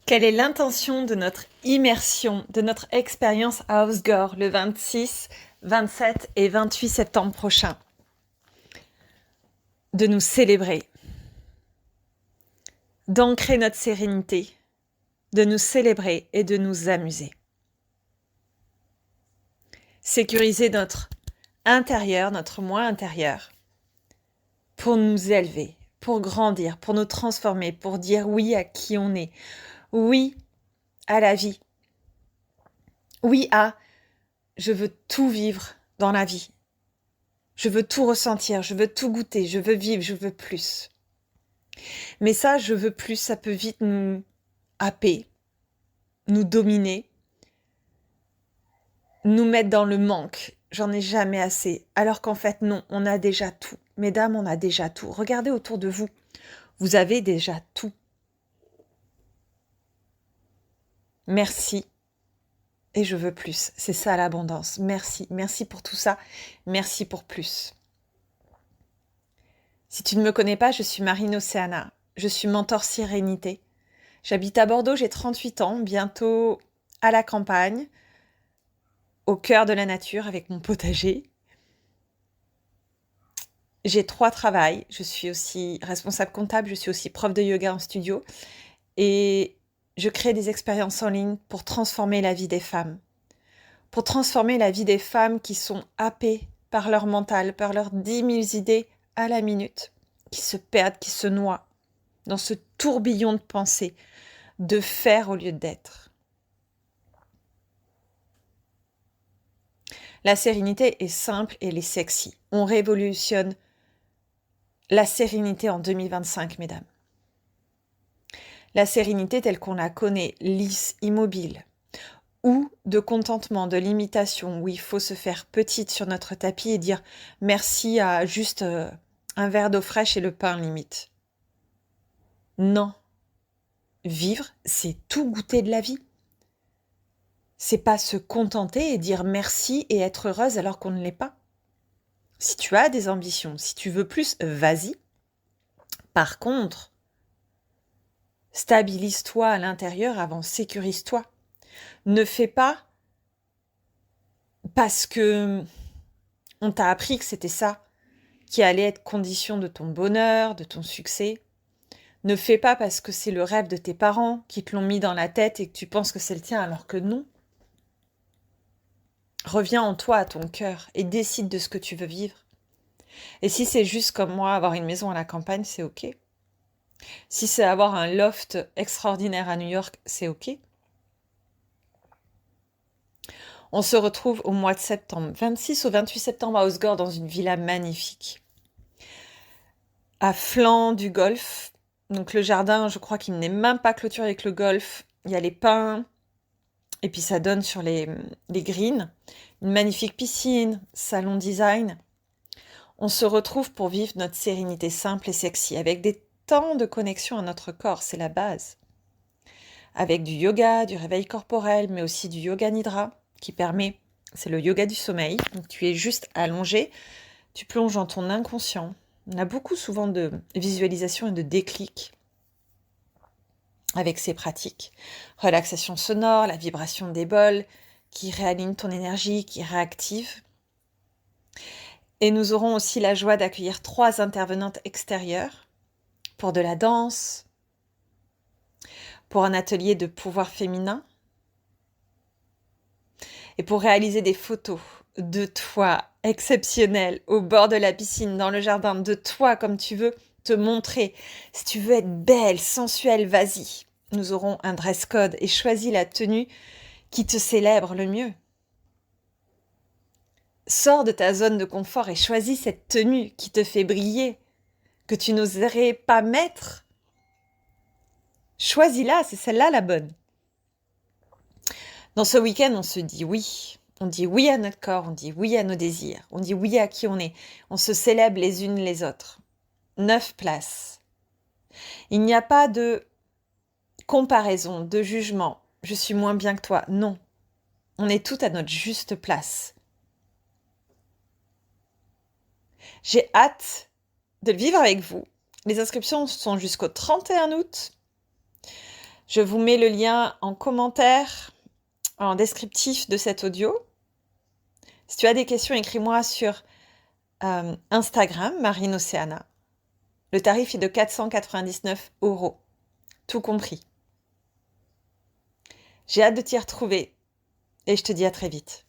Quelle est l'intention de notre immersion, de notre expérience à Osgore le 26, 27 et 28 septembre prochain? De nous célébrer, d'ancrer notre sérénité, de nous célébrer et de nous amuser. Sécuriser notre intérieur, notre moi intérieur, pour nous élever, pour grandir, pour nous transformer, pour dire oui à qui on est, oui à la vie, oui à je veux tout vivre dans la vie. Je veux tout ressentir, je veux tout goûter, je veux vivre, je veux plus. Mais ça, je veux plus, ça peut vite nous happer, nous dominer, nous mettre dans le manque. J'en ai jamais assez. Alors qu'en fait, non, on a déjà tout. Mesdames, on a déjà tout. Regardez autour de vous. Vous avez déjà tout. Merci. Et je veux plus. C'est ça l'abondance. Merci. Merci pour tout ça. Merci pour plus. Si tu ne me connais pas, je suis Marine Océana. Je suis mentor sérénité. J'habite à Bordeaux, j'ai 38 ans, bientôt à la campagne, au cœur de la nature avec mon potager. J'ai 3 travails. Je suis aussi responsable comptable, je suis aussi prof de yoga en studio et je crée des expériences en ligne pour transformer la vie des femmes. Pour transformer la vie des femmes qui sont happées par leur mental, par leurs 10 000 idées à la minute, qui se perdent, qui se noient dans ce tourbillon de pensées, de faire au lieu d'être. La sérénité est simple et elle est sexy. On révolutionne la sérénité en 2025, mesdames. La sérénité telle qu'on la connaît, lisse, immobile, ou de contentement, de limitation, où il faut se faire petite sur notre tapis et dire merci à juste un verre d'eau fraîche et le pain limite. Non. Vivre, c'est tout goûter de la vie. C'est pas se contenter et dire merci et être heureuse alors qu'on ne l'est pas. Si tu as des ambitions, si tu veux plus, vas-y. Par contre, stabilise-toi à l'intérieur avant, sécurise-toi. Ne fais pas parce que on t'a appris que c'était ça qui allait être condition de ton bonheur, de ton succès. Ne fais pas parce que c'est le rêve de tes parents qui te l'ont mis dans la tête et que tu penses que c'est le tien alors que non. Reviens en toi, à ton cœur, et décide de ce que tu veux vivre. Et si c'est juste comme moi, avoir une maison à la campagne, c'est ok. Si c'est avoir un loft extraordinaire à New York, c'est ok. On se retrouve au mois de septembre, 26 au 28 septembre à Osgore, dans une villa magnifique. À flanc du golfe. Donc le jardin, je crois qu'il n'est même pas clôturé avec le golfe. Il y a les pins, et puis ça donne sur les greens. Une magnifique piscine, salon design. On se retrouve pour vivre notre sérénité simple et sexy, avec des temps de connexion à notre corps, c'est la base. Avec du yoga, du réveil corporel, mais aussi du yoga nidra, qui permet, c'est le yoga du sommeil, donc tu es juste allongé, tu plonges dans ton inconscient. On a beaucoup souvent de visualisation et de déclic avec ces pratiques. Relaxation sonore, la vibration des bols, qui réaligne ton énergie, qui réactive. Et nous aurons aussi la joie d'accueillir 3 intervenantes extérieures pour de la danse, pour un atelier de pouvoir féminin et pour réaliser des photos de toi exceptionnelles au bord de la piscine, dans le jardin, de toi comme tu veux te montrer. Si tu veux être belle, sensuelle, vas-y. Nous aurons un dress code et choisis la tenue qui te célèbre le mieux. Sors de ta zone de confort et choisis cette tenue qui te fait briller, que tu n'oserais pas mettre. Choisis-la, c'est celle-là la bonne. Dans ce week-end, on se dit oui. On dit oui à notre corps, on dit oui à nos désirs, on dit oui à qui on est. On se célèbre les unes les autres. 9 places. Il n'y a pas de comparaison, de jugement. Je suis moins bien que toi. Non. On est toutes à notre juste place. J'ai hâte de le vivre avec vous. Les inscriptions sont jusqu'au 31 août. Je vous mets le lien en commentaire, en descriptif de cet audio. Si tu as des questions, écris-moi sur Instagram, Marine Océana. Le tarif est de 499 €, tout compris. J'ai hâte de t'y retrouver et je te dis à très vite.